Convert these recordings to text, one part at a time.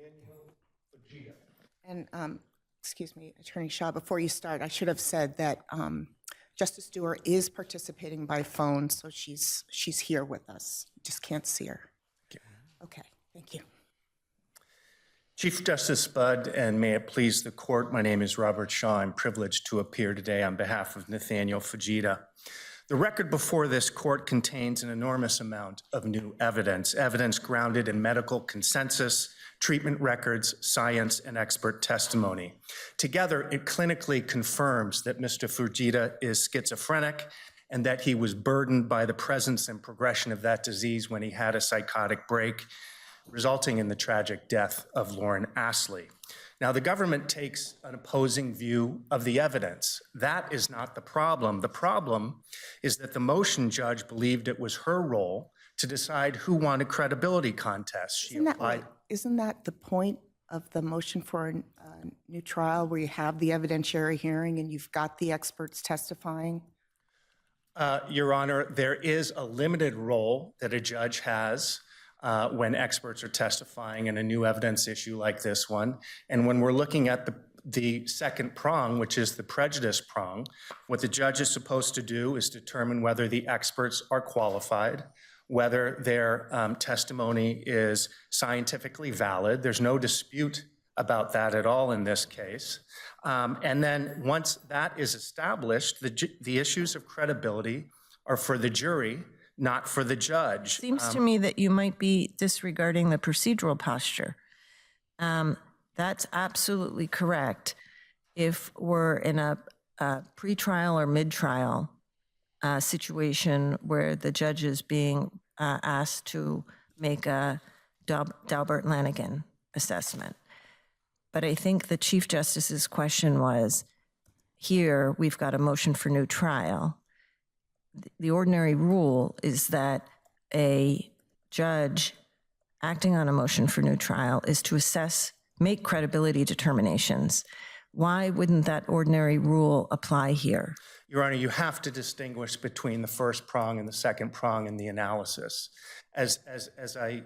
Nathaniel Fujita. And excuse me, Attorney Shaw, before you start, I should have said that Justice Stewart is participating by phone, so she's here with us. Just can't see her. Okay, thank you. Chief Justice Budd, and may it please the court, my name is Robert Shaw. I'm privileged to appear today on behalf of Nathaniel Fujita. The record before this court contains an enormous amount of new evidence grounded in medical consensus, treatment records, science, and expert testimony. Together, it clinically confirms that Mr. Fujita is schizophrenic and that he was burdened by the presence and progression of that disease when he had a psychotic break, resulting in the tragic death of Lauren Astley. Now, the government takes an opposing view of the evidence. That is not the problem. The problem is that the motion judge believed it was her role to decide who won a credibility contest. Isn't that the point of the motion for a new trial, where you have the evidentiary hearing and you've got the experts testifying? Your Honor, there is a limited role that a judge has when experts are testifying in a new evidence issue like this one. And when we're looking at the second prong, which is the prejudice prong, what the judge is supposed to do is determine whether the experts are qualified, whether their testimony is scientifically valid. There's no dispute about that at all in this case. And then once that is established, the issues of credibility are for the jury, not for the judge. Seems to me that you might be disregarding the procedural posture. That's absolutely correct. If we're in a pretrial or mid-trial situation where the judge is being asked to make a Daubert-Lanigan assessment. But I think the Chief Justice's question was, here we've got a motion for new trial. The ordinary rule is that a judge acting on a motion for new trial is to make credibility determinations. Why wouldn't that ordinary rule apply here? Your Honor, you have to distinguish between the first prong and the second prong in the analysis. As I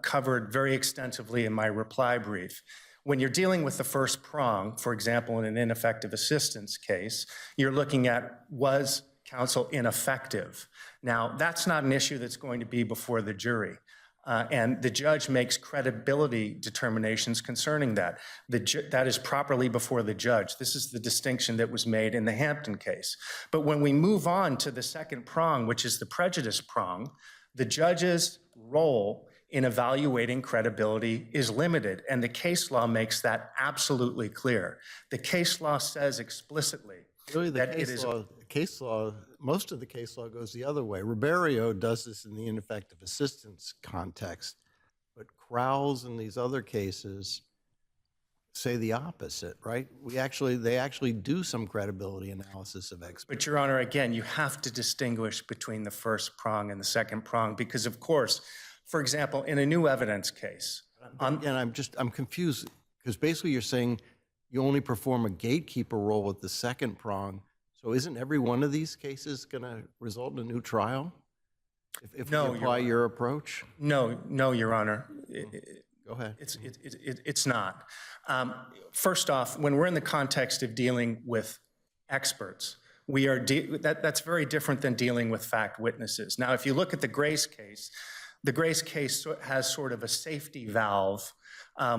covered very extensively in my reply brief, when you're dealing with the first prong, for example, in an ineffective assistance case, you're looking at, was counsel ineffective? Now, that's not an issue that's going to be before the jury. And the judge makes credibility determinations concerning that. That is properly before the judge. This is the distinction that was made in the Hampton case. But when we move on to the second prong, which is the prejudice prong, the judge's role in evaluating credibility is limited, and the case law makes that absolutely clear. The case law says explicitly really that it is case law, most of the case law goes the other way. Ribeiro does this in the ineffective assistance context, but Crowell's and these other cases say the opposite, right? They actually do some credibility analysis of experts. But Your Honor, again, you have to distinguish between the first prong and the second prong because, of course, for example, in a new evidence case. And I'm confused because basically you're saying you only perform a gatekeeper role with the second prong. So isn't every one of these cases going to result in a new trial if No, you apply your approach? No, Your Honor. Go ahead. It's not. First off, when we're in the context of dealing with experts, that's very different than dealing with fact witnesses. Now, if you look at the Grace case has sort of a safety valve,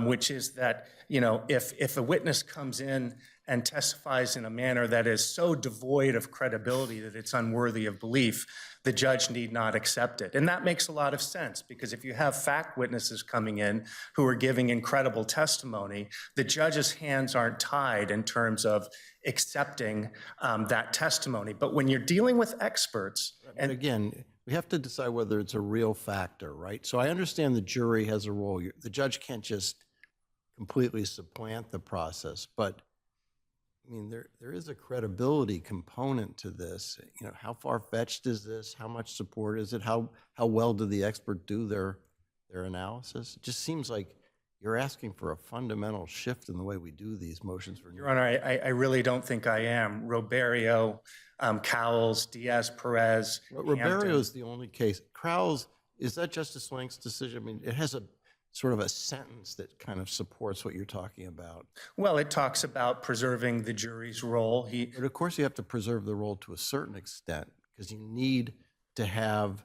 which is that, if a witness comes in and testifies in a manner that is so devoid of credibility that it's unworthy of belief, the judge need not accept it. And that makes a lot of sense because if you have fact witnesses coming in who are giving incredible testimony, the judge's hands aren't tied in terms of accepting that testimony. But when you're dealing with experts, and again, we have to decide whether it's a real factor, right? So I understand the jury has a role. The judge can't just completely supplant the process, but I mean, there is a credibility component to this. How far-fetched is this? How much support is it? How well do the expert do their analysis? It just seems like you're asking for a fundamental shift in the way we do these motions for new. Your Honor, I really don't think I am. Roberio, Cowles, Diaz-Perez. Roberio is the only case. Crowell's, is that Justice Swank's decision? I mean, it has a sort of a sentence that kind of supports what you're talking about. Well, it talks about preserving the jury's role. But of course, you have to preserve the role to a certain extent because you need to have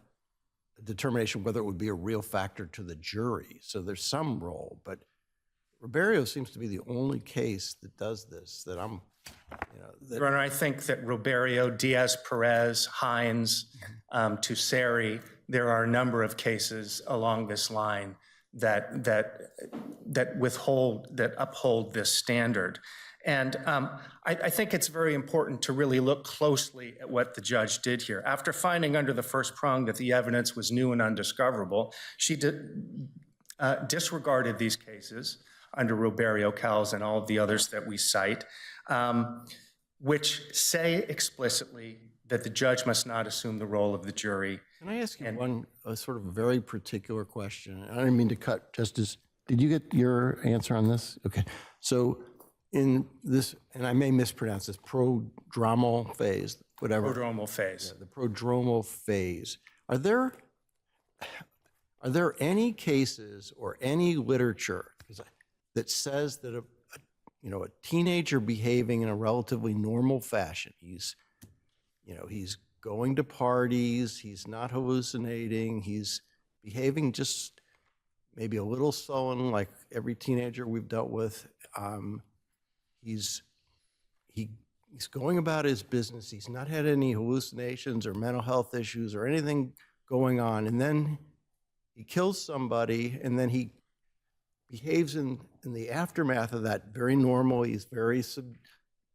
a determination whether it would be a real factor to the jury. So there's some role, but Roberio seems to be the only case that does this that I'm, Your Honor, I think that Roberio, Diaz-Perez, Hines, Tusseri, there are a number of cases along this line that uphold this standard. And I think it's very important to really look closely at what the judge did here. After finding under the first prong that the evidence was new and undiscoverable, she disregarded these cases under Roberio, Cowles, and all of the others that we cite, which say explicitly that the judge must not assume the role of the jury. Can I ask you one sort of very particular question? I didn't mean to cut, Justice. Did you get your answer on this? Okay. So in this, and I may mispronounce this, prodromal phase, whatever. Prodromal phase. Yeah, the prodromal phase. Are there any cases or any literature that says that a teenager behaving in a relatively normal fashion, he's going to parties, he's not hallucinating, he's behaving just maybe a little sullen like every teenager we've dealt with. He's going about his business. He's not had any hallucinations or mental health issues or anything going on. And then he kills somebody, and then he behaves in the aftermath of that very normal. He's very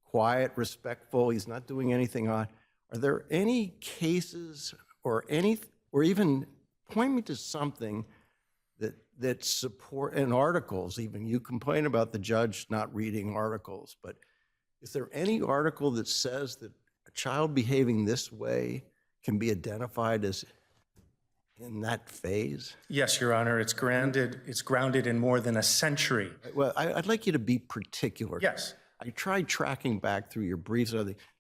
quiet, respectful. He's not doing anything odd. Are there any cases or even point me to something that support, in articles even, you complain about the judge not reading articles, but is there any article that says that a child behaving this way can be identified as in that phase? Yes, Your Honor, it's grounded in more than a century. Well, I'd like you to be particular. Yes. I tried tracking back through your briefs.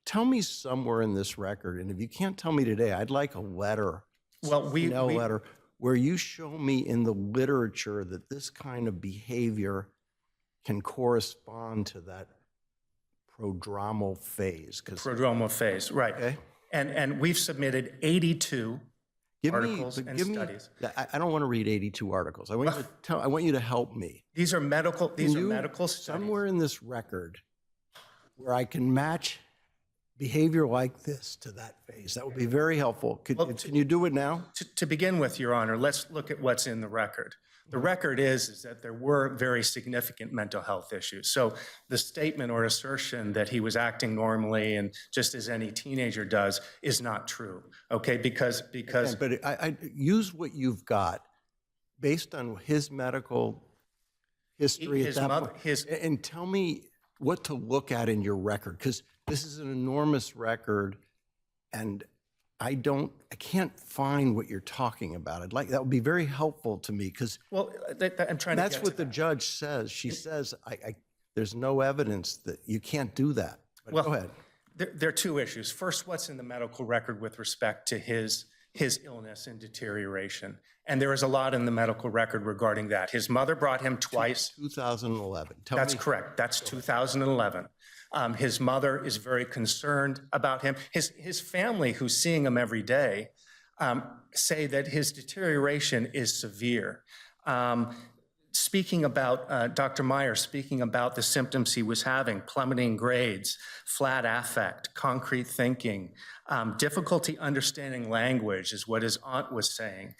Tell me somewhere in this record, and if you can't tell me today, I'd like a letter, letter, where you show me in the literature that this kind of behavior can correspond to that prodromal phase. Prodromal phase, right. Okay. And we've submitted 82 articles and studies. I don't want to read 82 articles. I want you to help me. These are medical studies. Somewhere in this record where I can match behavior like this to that phase. That would be very helpful. Can you do it now? To begin with, Your Honor, let's look at what's in the record. The record is that there were very significant mental health issues. So the statement or assertion that he was acting normally and just as any teenager does is not true, okay? Because But I use what you've got based on his medical history at that point, and tell me what to look at in your record, because this is an enormous record, and I can't find what you're talking about. That would be very helpful to me, because I'm trying that's what the judge says. She says, there's no evidence that you can't do that. But go ahead. There are two issues. First, what's in the medical record with respect to his illness and deterioration. And there is a lot in the medical record regarding that. His mother brought him twice. 2011. That's correct. That's 2011. His mother is very concerned about him. His family, who's seeing him every day, say that his deterioration is severe. Speaking about, Dr. Meyer, speaking about the symptoms he was having, plummeting grades, flat affect, concrete thinking, difficulty understanding language is what his aunt was saying,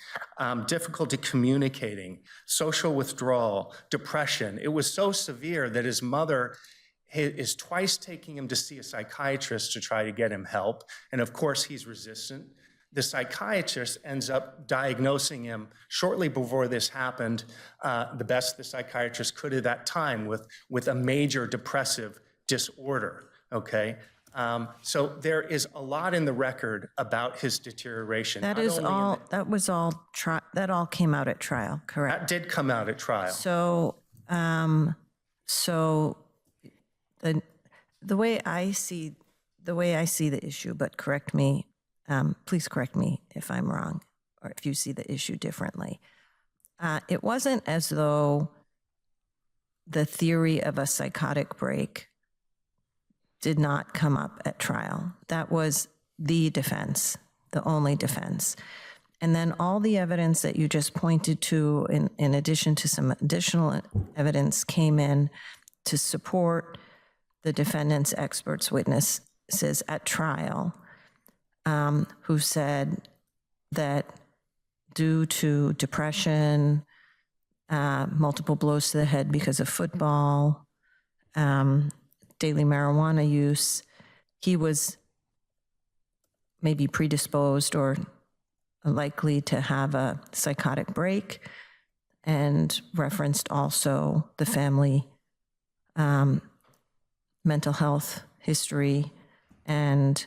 difficulty communicating, social withdrawal, depression. It was so severe that his mother is twice taking him to see a psychiatrist to try to get him help. And of course, he's resistant. The psychiatrist ends up diagnosing him shortly before this happened, the best the psychiatrist could at that time, with a major depressive disorder, okay? So there is a lot in the record about his deteroration. That all came out at trial, correct? That did come out at trial. So, the way I see the issue, but correct me, please correct me if I'm wrong, or if you see the issue differently. it wasn't as though the theory of a psychotic break did not come up at trial. That was the defense, the only defense. And then all the evidence that you just pointed to, in addition to some additional evidence, came in to support the defendant's experts' witnesses at trial, who said that due to depression, multiple blows to the head because of football, daily marijuana use, he was maybe predisposed or likely to have a psychotic break, and referenced also the family mental health history, and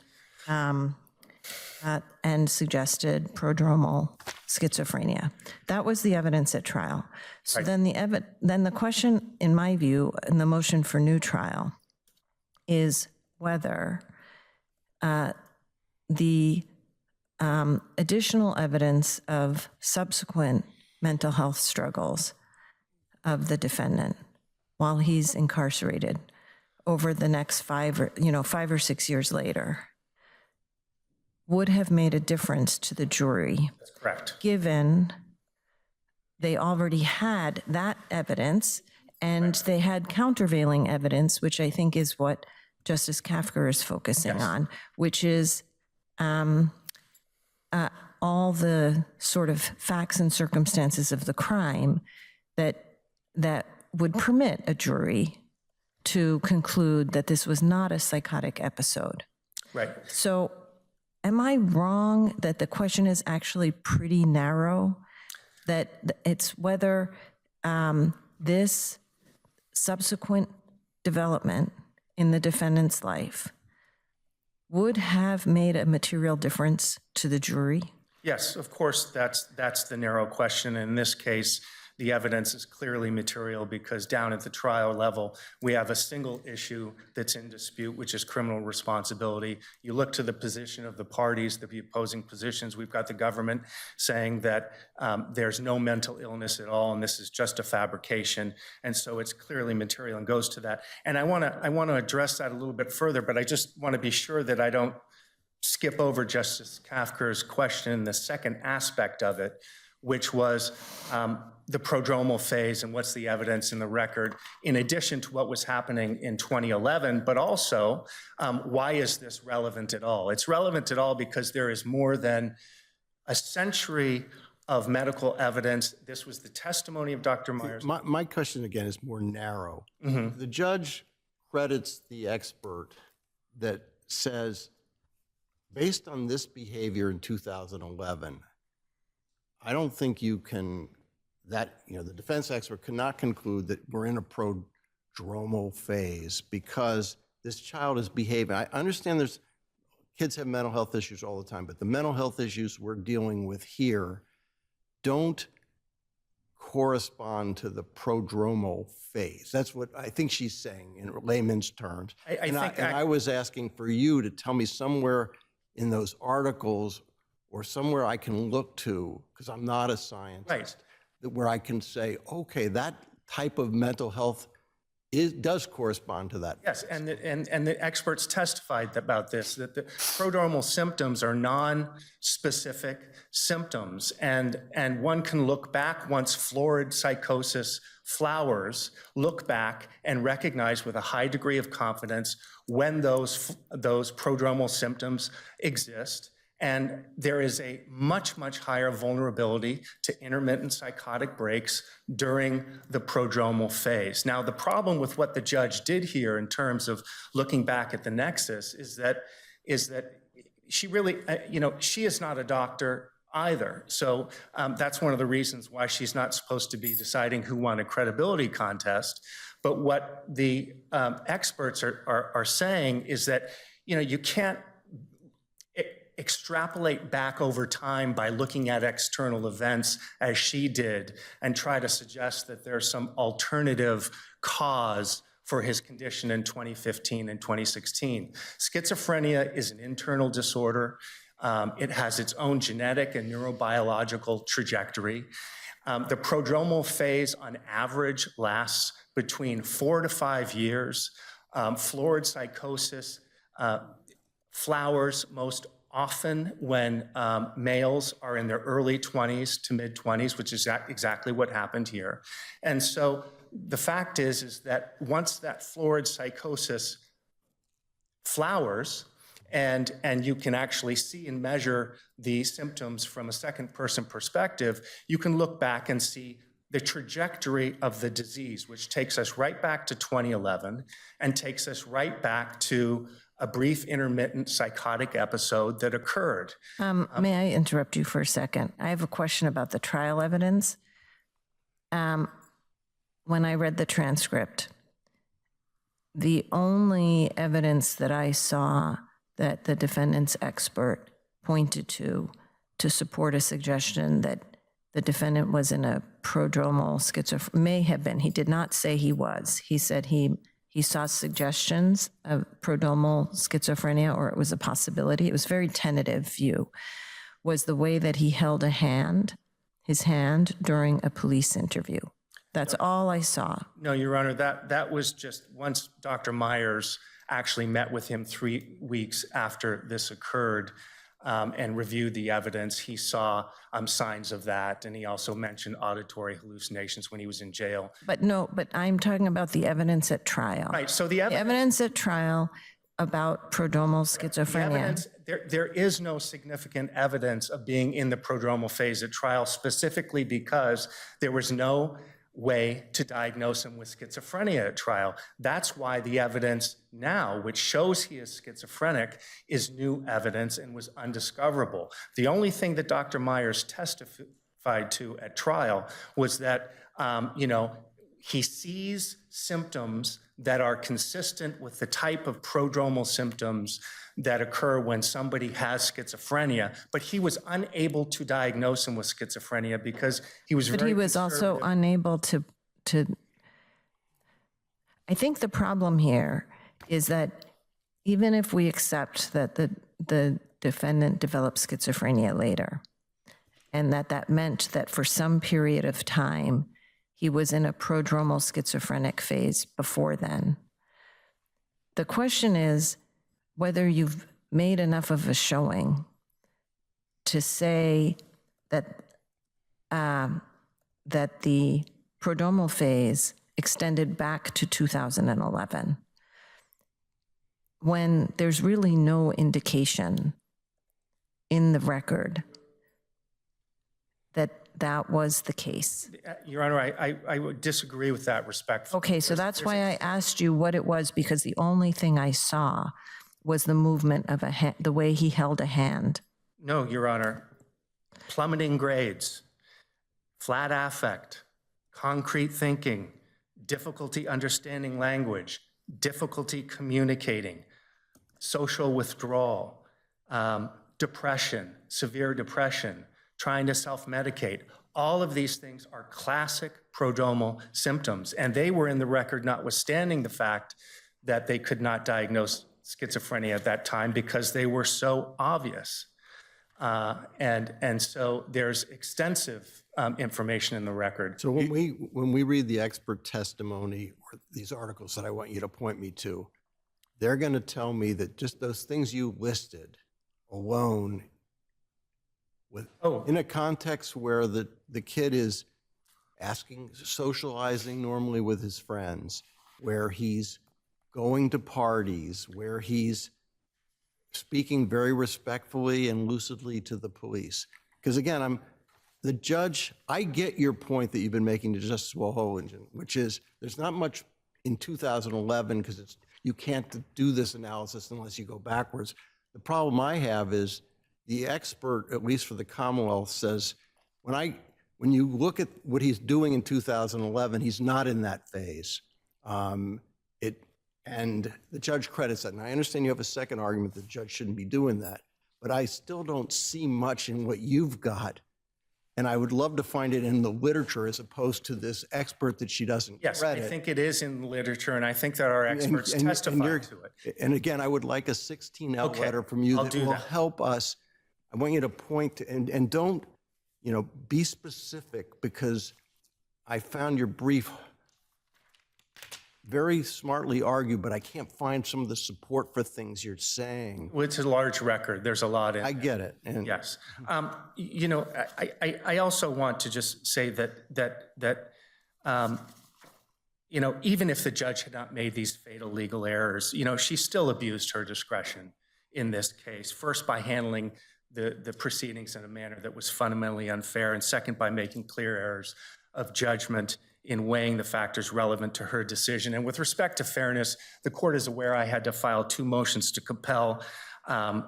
suggested prodromal schizophrenia. That was the evidence at trial. So then the question, in my view, in the motion for new trial, is whether the additional evidence of subsequent mental health struggles of the defendant while he's incarcerated over the next 5 or 6 years later would have made a difference to the jury. That's correct. Given they already had that evidence, and they had countervailing evidence, which I think is what Justice Kafker is focusing on, which is all the sort of facts and circumstances of the crime that would permit a jury to conclude that this was not a psychotic episode. Right. So am I wrong that the question is actually pretty narrow, that it's whether this subsequent development in the defendant's life would have made a material difference to the jury? Yes, of course, that's the narrow question. In this case, the evidence is clearly material because down at the trial level, we have a single issue that's in dispute, which is criminal responsibility. You look to the position of the parties, the opposing positions. We've got the government saying that there's no mental illness at all, and this is just a fabrication. And so it's clearly material and goes to that. And I want to address that a little bit further, but I just want to be sure that I don't skip over Justice Kafker's question, the second aspect of it, which was the prodromal phase and what's the evidence in the record, in addition to what was happening in 2011, but also why is this relevant at all? It's relevant at all because there is more than a century of medical evidence. This was the testimony of Dr. Myers. My question, again, is more narrow. The judge credits the expert that says, based on this behavior in 2011, I don't think you can, the defense expert cannot conclude that we're in a prodromal phase because this child is behaving. I understand kids have mental health issues all the time, but the mental health issues we're dealing with here don't correspond to the prodromal phase. That's what I think she's saying in layman's terms. I was asking for you to tell me somewhere in those articles or somewhere I can look to, because I'm not a scientist, where I can say, okay, that type of mental health does correspond to that. Yes, and the experts testified about this, that the prodromal symptoms are non-specific symptoms, and one can look back once florid psychosis flowers, look back and recognize with a high degree of confidence when those prodromal symptoms exist. And there is a much, much higher vulnerability to intermittent psychotic breaks during the prodromal phase. Now, the problem with what the judge did here in terms of looking back at the nexus is that she really, she is not a doctor either. So that's one of the reasons why she's not supposed to be deciding who won a credibility contest. But what the experts are saying is that, you can't extrapolate back over time by looking at external events as she did and try to suggest that there's some alternative cause for his condition in 2015 and 2016. Schizophrenia is an internal disorder. It has its own genetic and neurobiological trajectory. The prodromal phase on average lasts between 4 to 5 years. Florid psychosis flowers most often when males are in their early 20s to mid 20s, which is exactly what happened here. And so the fact is that once that florid psychosis flowers, and you can actually see and measure the symptoms from a second person perspective, you can look back and see the trajectory of the disease, which takes us right back to 2011 and takes us right back to a brief intermittent psychotic episode that occurred. May I interrupt you for a second? I have a question about the trial evidence. When I read the transcript, the only evidence that I saw that the defendant's expert pointed to support a suggestion that the defendant was in a prodromal schizophrenia, may have been, he did not say he was. He said he saw suggestions of prodromal schizophrenia, or it was a possibility. It was a very tentative view, was the way that he held his hand during a police interview. That's all I saw. No, Your Honor, that was just once Dr. Myers actually met with him 3 weeks after this occurred and reviewed the evidence. He saw signs of that, and he also mentioned auditory hallucinations when he was in jail. But I'm talking about the evidence at trial. Right, so The evidence at trial about prodromal schizophrenia. There is no significant evidence of being in the prodromal phase at trial, specifically because there was no way to diagnose him with schizophrenia at trial. That's why the evidence now, which shows he is schizophrenic, is new evidence and was undiscoverable. The only thing that Dr. Myers testified to at trial was that, he sees symptoms that are consistent with the type of prodromal symptoms that occur when somebody has schizophrenia, but he was unable to diagnose him with schizophrenia because he was But he was also unable to, I think the problem here is that even if we accept that the defendant developed schizophrenia later, and that meant that for some period of time, he was in a prodromal schizophrenic phase before then. The question is whether you've made enough of a showing to say that that the prodromal phase extended back to 2011, when there's really no indication in the record that that was the case. Your Honor, I would disagree with that respectfully. Okay, so that's why I asked you what it was, because the only thing I saw was the movement of a hand, the way he held a hand. No, Your Honor. Plummeting grades, flat affect, concrete thinking, difficulty understanding language, difficulty communicating, social withdrawal, depression, severe depression, trying to self-medicate. All of these things are classic prodromal symptoms, and they were in the record notwithstanding the fact that they could not diagnose schizophrenia at that time because they were so obvious. And so there's extensive information in the record. So when we read the expert testimony or these articles that I want you to point me to, they're going to tell me that just those things you listed alone, in a context where the kid is socializing normally with his friends, where he's going to parties, where he's speaking very respectfully and lucidly to the police. Because again, the judge, I get your point that you've been making to Justice Walholingen, which is there's not much in 2011 because you can't do this analysis unless you go backwards. The problem I have is the expert, at least for the Commonwealth, says when you look at what he's doing in 2011, he's not in that phase. And the judge credits that. And I understand you have a second argument that the judge shouldn't be doing that, but I still don't see much in what you've got. And I would love to find it in the literature as opposed to this expert that she doesn't credit. Yes, I think it is in the literature, and I think that our experts testified to it. And again, I would like a 16L letter from you that will help us. I want you to point to, and don't you know, be specific, because I found your brief very smartly argued, but I can't find some of the support for things you're saying. Well, it's a large record. There's a lot in I get it. And Yes. You know, I also want to just say that you know, even if the judge had not made these fatal legal errors, you know, she still abused her discretion in this case, first by handling the proceedings in a manner that was fundamentally unfair, and second by making clear errors of judgment in weighing the factors relevant to her decision. And with respect to fairness, the court is aware I had to file 2 motions to compel.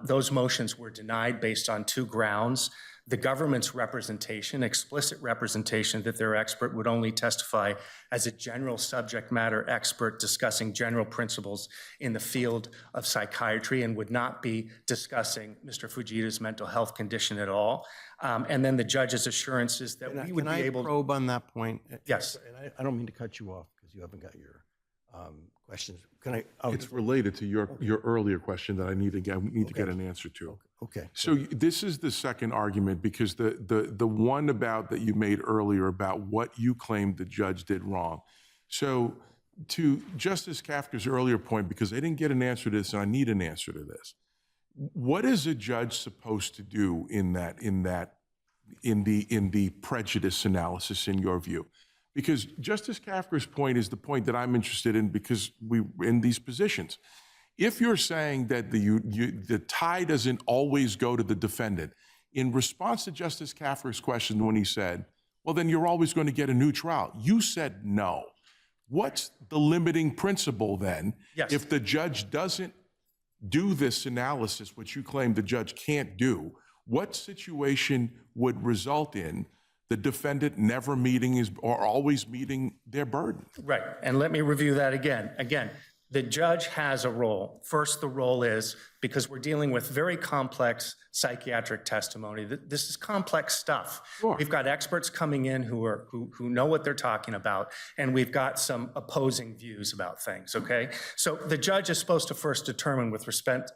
Those motions were denied based on 2 grounds. The government's representation, explicit representation that their expert would only testify as a general subject matter expert discussing general principles in the field of psychiatry and would not be discussing Mr. Fujita's mental health condition at all. And then the judge's assurances that we would be able to— probe on that point? Yes. And I don't mean to cut you off because you haven't got your questions. Can I? It's related to your earlier question that I need to get an answer to. Okay. So this is the second argument, because the one about that you made earlier about what you claimed the judge did wrong. So to Justice Kafka's earlier point, because I didn't get an answer to this and I need an answer to this, what is a judge supposed to do in the prejudice analysis in your view? Because Justice Kafka's point is the point that I'm interested in, because we're in these positions. If you're saying that the tie doesn't always go to the defendant, in response to Justice Kafka's question when he said, well, then you're always going to get a new trial, you said no. What's the limiting principle then? Yes. If the judge doesn't do this analysis, which you claim the judge can't do, what situation would result in the defendant never meeting or always meeting their burden? Right, and let me review that again. Again, the judge has a role. First, the role is, because we're dealing with very complex psychiatric testimony, this is complex stuff. Sure. We've got experts coming in who know what they're talking about, and we've got some opposing views about things, okay? So the judge is supposed to first determine, with respect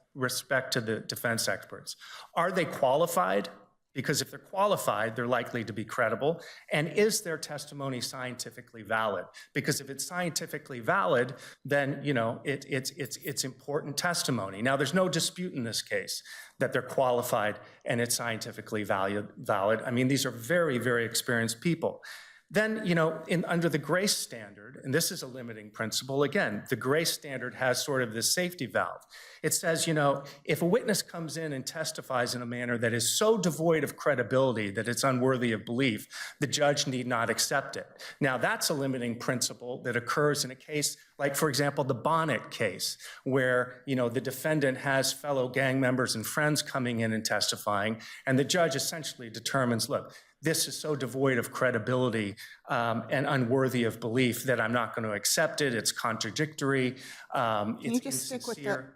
to the defense experts, are they qualified? Because if they're qualified, they're likely to be credible. And is their testimony scientifically valid? Because if it's scientifically valid, then, you know, it's important testimony. Now, there's no dispute in this case that they're qualified and it's scientifically valid. I mean, these are very, very experienced people. Then, you know, under the grace standard, and this is a limiting principle, again, the grace standard has sort of this safety valve. It says, you know, if a witness comes in and testifies in a manner that is so devoid of credibility that it's unworthy of belief, the judge need not accept it. Now, that's a limiting principle that occurs in a case like, for example, the Bonnet case, where, you know, the defendant has fellow gang members and friends coming in and testifying, and the judge essentially determines, look, this is so devoid of credibility and unworthy of belief that I'm not going to accept it. It's contradictory. Can you just stick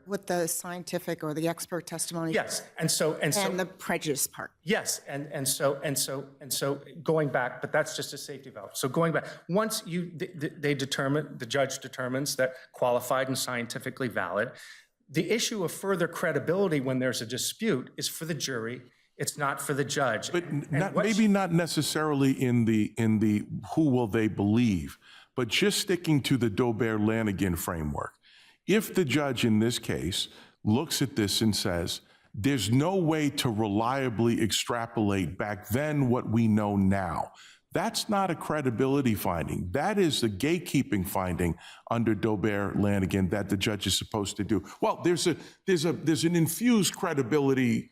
with the scientific or the expert testimony? Yes, and the prejudice part. Yes, and so going back, but that's just a safety valve. So going back, once the judge determines that qualified and scientifically valid, the issue of further credibility when there's a dispute is for the jury. It's not for the judge. But maybe not necessarily in the who will they believe, but just sticking to the Daubert-Lanigan framework. If the judge in this case looks at this and says, there's no way to reliably extrapolate back then what we know now, that's not a credibility finding. That is a gatekeeping finding under Daubert-Lanigan that the judge is supposed to do. Well, there's an infused credibility,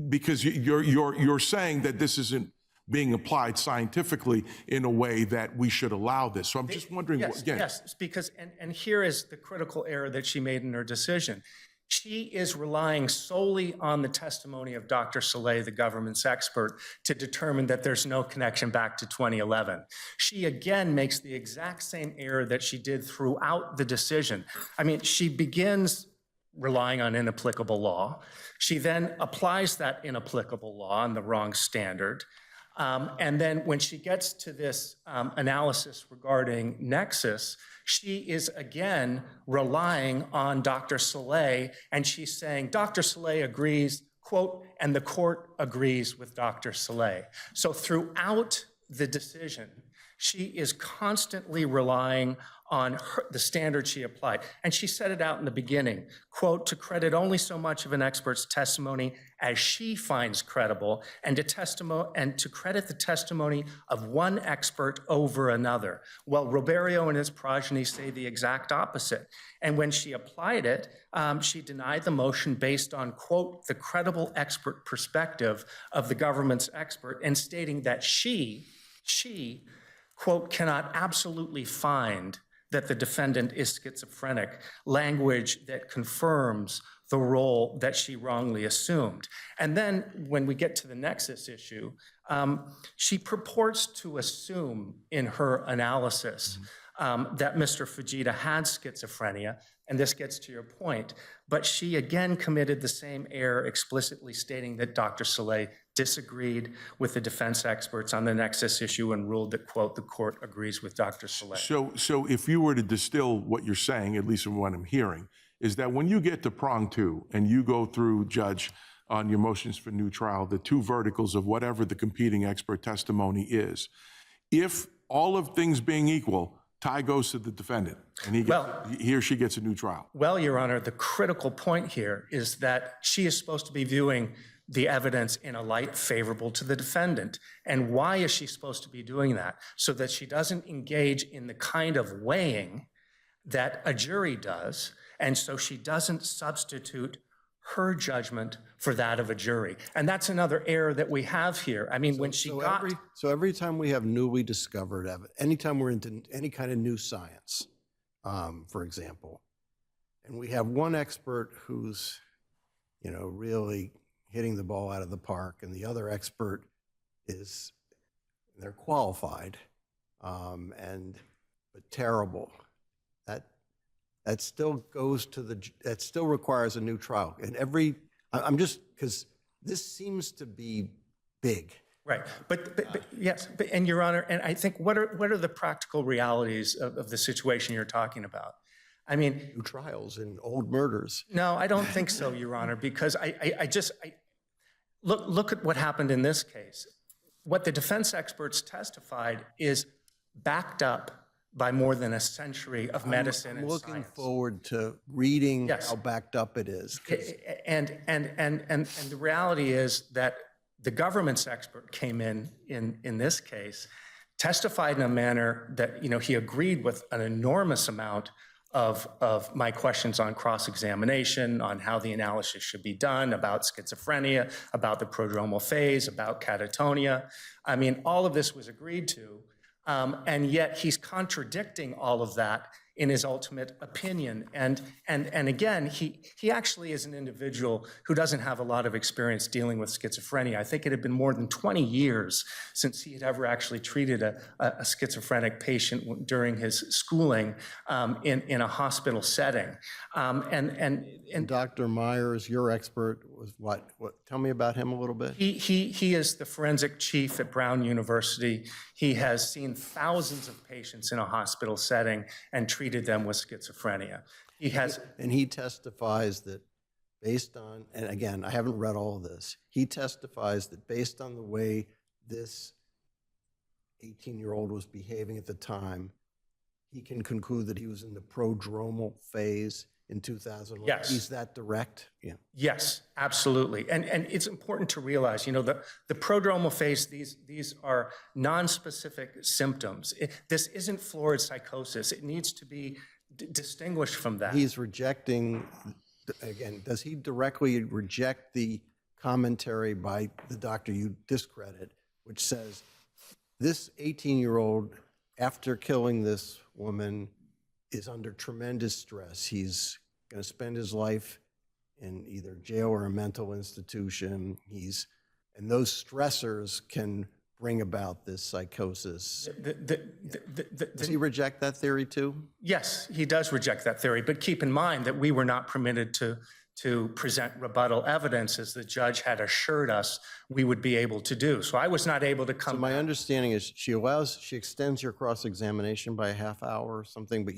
because you're saying that this isn't being applied scientifically in a way that we should allow this. So I'm just wondering, yes, because, and here is the critical error that she made in her decision. She is relying solely on the testimony of Dr. Soleil, the government's expert, to determine that there's no connection back to 2011. She again makes the exact same error that she did throughout the decision. I mean, she begins relying on inapplicable law. She then applies that inapplicable law on the wrong standard. And then when she gets to this analysis regarding nexus, she is again relying on Dr. Soleil, and she's saying, Dr. Soleil agrees quote, and the court agrees with Dr. Soleil. So throughout the decision, she is constantly relying on the standard she applied. And she said it out in the beginning, quote, to credit only so much of an expert's testimony as she finds credible, and to credit the testimony of one expert over another. Well, Roberio and his progeny say the exact opposite. And when she applied it, she denied the motion based on, quote, the credible expert perspective of the government's expert, and stating that she, quote, cannot absolutely find that the defendant is schizophrenic, language that confirms the role that she wrongly assumed. And then when we get to the nexus issue, she purports to assume in her analysis that Mr. Fujita had schizophrenia, and this gets to your point, but she again committed the same error, explicitly stating that Dr. Soleil disagreed with the defense experts on the nexus issue and ruled that, quote, the court agrees with Dr. Soleil. So if you were to distill what you're saying, at least from what I'm hearing, is that when you get to prong two and you go through, Judge, on your motions for new trial, the two verticals of whatever the competing expert testimony is, if all of things being equal, tie goes to the defendant, and he or she gets a new trial. Well, Your Honor, the critical point here is that she is supposed to be viewing the evidence in a light favorable to the defendant. And why is she supposed to be doing that? So that she doesn't engage in the kind of weighing that a jury does, and so she doesn't substitute her judgment for that of a jury. And that's another error that we have here. I mean, So every time we have newly discovered evidence, anytime we're into any kind of new science, for example, and we have one expert who's, really hitting the ball out of the park, and the other expert they're qualified, but terrible. That still goes to that still requires a new trial. And I'm just, because this seems to be big. Right, but yes, and Your Honor, and I think what are the practical realities of the situation you're talking about? I mean, New trials in old murders. no, I don't think so, Your Honor, because I look at what happened in this case. What the defense experts testified is backed up by more than a century of medicine and science. I'm looking forward to reading how backed up it is. And the reality is that the government's expert came in this case, testified in a manner that, he agreed with an enormous amount of my questions on cross-examination, on how the analysis should be done, about schizophrenia, about the prodromal phase, about catatonia. I mean, all of this was agreed to. And yet he's contradicting all of that in his ultimate opinion. And again, he actually is an individual who doesn't have a lot of experience dealing with schizophrenia. I think it had been more than 20 years since he had ever actually treated a schizophrenic patient during his schooling in a hospital setting. And Dr. Myers, your expert, was what? Tell me about him a little bit. He is the forensic chief at Brown University. He has seen thousands of patients in a hospital setting and treated them with schizophrenia. He testifies that based on, and again, I haven't read all of this, he testifies that based on the way this 18-year-old was behaving at the time, he can conclude that he was in the prodromal phase in 2011. Yes. He's that direct? Yeah. Yes, absolutely. And it's important to realize, the prodromal phase, these are non-specific symptoms. This isn't florid psychosis. It needs to be distinguished from that. He's rejecting, again, does he directly reject the commentary by the doctor you discredit, which says this 18-year-old, after killing this woman, is under tremendous stress. He's going to spend his life in either jail or a mental institution. And those stressors can bring about this psychosis. Does he reject that theory too? Yes, he does reject that theory, but keep in mind that we were not permitted to present rebuttal evidence, as the judge had assured us we would be able to do. So I was not able to come. So my understanding is she extends your cross-examination by a half hour or something, but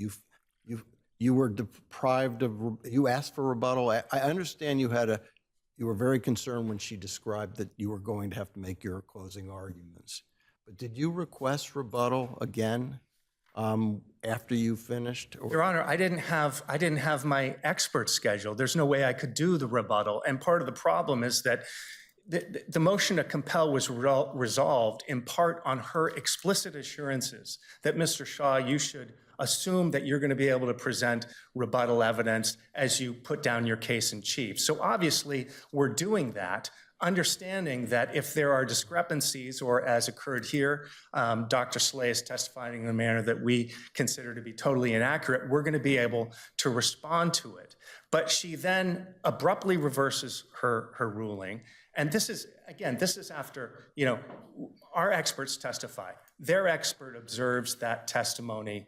you were deprived of, you asked for rebuttal. I understand you had you were very concerned when she described that you were going to have to make your closing arguments. But did you request rebuttal again after you finished? Your Honor, I didn't have my expert scheduled. There's no way I could do the rebuttal. And part of the problem is that the motion to compel was resolved in part on her explicit assurances that, Mr. Shaw, you should assume that you're going to be able to present rebuttal evidence as you put down your case in chief. So obviously, we're doing that, understanding that if there are discrepancies, or as occurred here, Dr. Slay is testifying in a manner that we consider to be totally inaccurate, we're going to be able to respond to it. But she then abruptly reverses her ruling. And this is, again, this is after, our experts testify. Their expert observes that testimony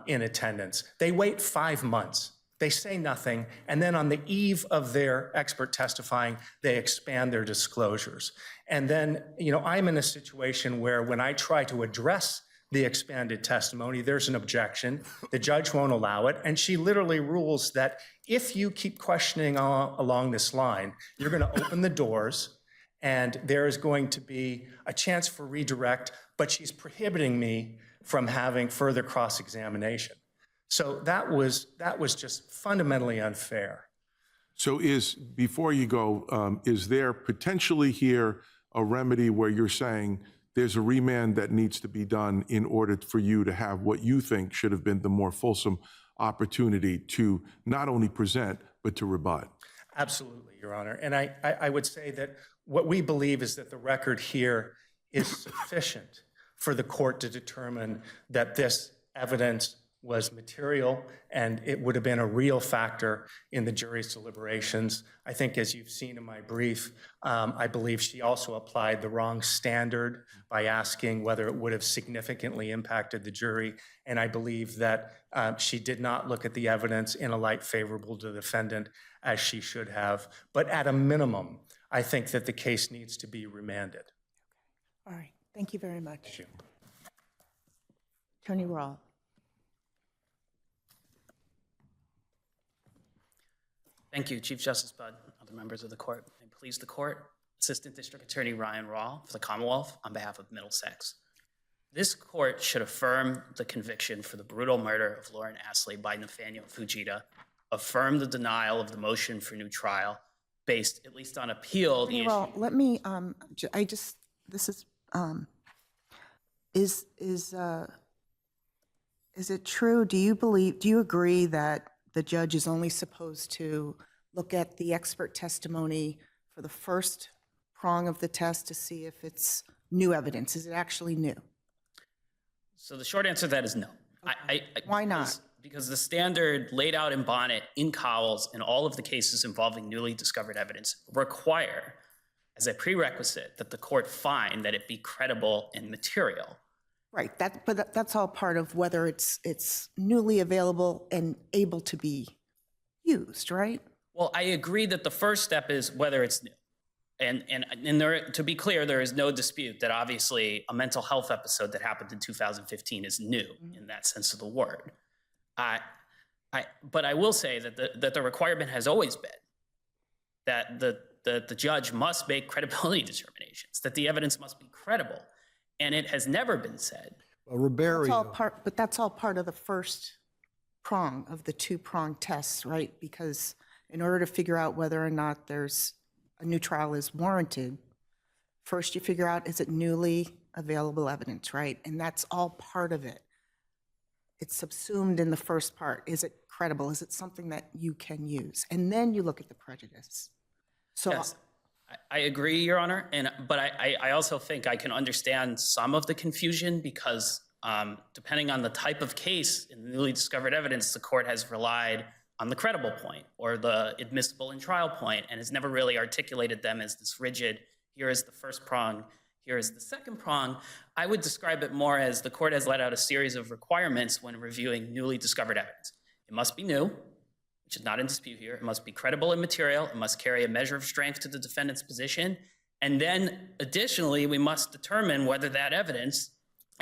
in attendance. They wait 5 months. They say nothing, and then on the eve of their expert testifying, they expand their disclosures. And then, I'm in a situation where when I try to address the expanded testimony, there's an objection. The judge won't allow it, and she literally rules that if you keep questioning along this line, you're going to open the doors, and there is going to be a chance for redirect, but she's prohibiting me from having further cross-examination. So that was just fundamentally unfair. So before you go, is there potentially here a remedy where you're saying there's a remand that needs to be done in order for you to have what you think should have been the more fulsome opportunity to not only present, but to rebut? Absolutely, Your Honor. And I would say that what we believe is that the record here is sufficient for the court to determine that this evidence was material and it would have been a real factor in the jury's deliberations. I think, as you've seen in my brief, I believe she also applied the wrong standard by asking whether it would have significantly impacted the jury. And I believe that she did not look at the evidence in a light favorable to the defendant as she should have. But at a minimum, I think that the case needs to be remanded. All right. Thank you very much. Thank you. Attorney Rawl. Thank you, Chief Justice Budd, other members of the court. And please the court, Assistant District Attorney Ryan Rawl for the Commonwealth on behalf of Middlesex. This court should affirm the conviction for the brutal murder of Lauren Astley by Nathaniel Fujita, affirm the denial of the motion for new trial based, at least on appeal, the issue. Well, let me, is it true, do you agree that the judge is only supposed to look at the expert testimony for the first prong of the test to see if it's new evidence? Is it actually new? So the short answer to that is no. Okay. Why not? Because the standard laid out in Bonnet, in Cowles, in all of the cases involving newly discovered evidence require as a prerequisite that the court find that it be credible and material. Right, but that's all part of whether it's newly available and able to be used, right? Well, I agree that the first step is whether it's new. And there, to be clear, there is no dispute that obviously a mental health episode that happened in 2015 is new in that sense of the word. But I will say that the requirement has always been that the judge must make credibility determinations, that the evidence must be credible. And it has never been said. Well, That's all part of the first prong of the two-prong tests, right? Because in order to figure out whether or not there's a new trial is warranted, first you figure out, is it newly available evidence, right? And that's all part of it. It's subsumed in the first part. Is it credible? Is it something that you can use? And then you look at the prejudice. So. Yes. I agree, Your Honor, but I also think I can understand some of the confusion because depending on the type of case in the newly discovered evidence, the court has relied on the credible point or the admissible in trial point and has never really articulated them as this rigid, here is the first prong, here is the second prong. I would describe it more as the court has let out a series of requirements when reviewing newly discovered evidence. It must be new, which is not in dispute here. It must be credible and material. It must carry a measure of strength to the defendant's position. And then additionally, we must determine whether that evidence,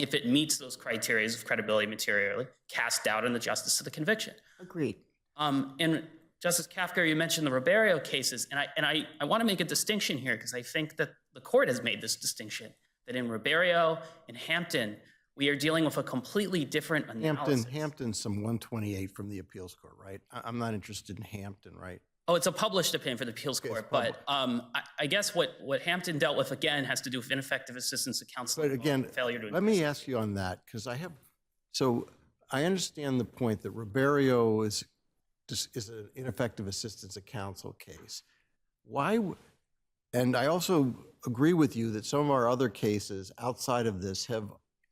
if it meets those criteria of credibility and materiality, casts doubt on the justice of the conviction. Agreed. And Justice Kafka, you mentioned the Ribeiro cases, and I want to make a distinction here because I think that the court has made this distinction, that in Ribeiro and Hampton, we are dealing with a completely different analysis. Hampton's some 128 from the appeals court, right? I'm not interested in Hampton, right? Oh, it's a published opinion for the appeals court, but I guess what Hampton dealt with, again, has to do with ineffective assistance of counsel. But again, failure to let me ask you on that, because I understand the point that Ribeiro is an ineffective assistance of counsel case. And I also agree with you that some of our other cases outside of this have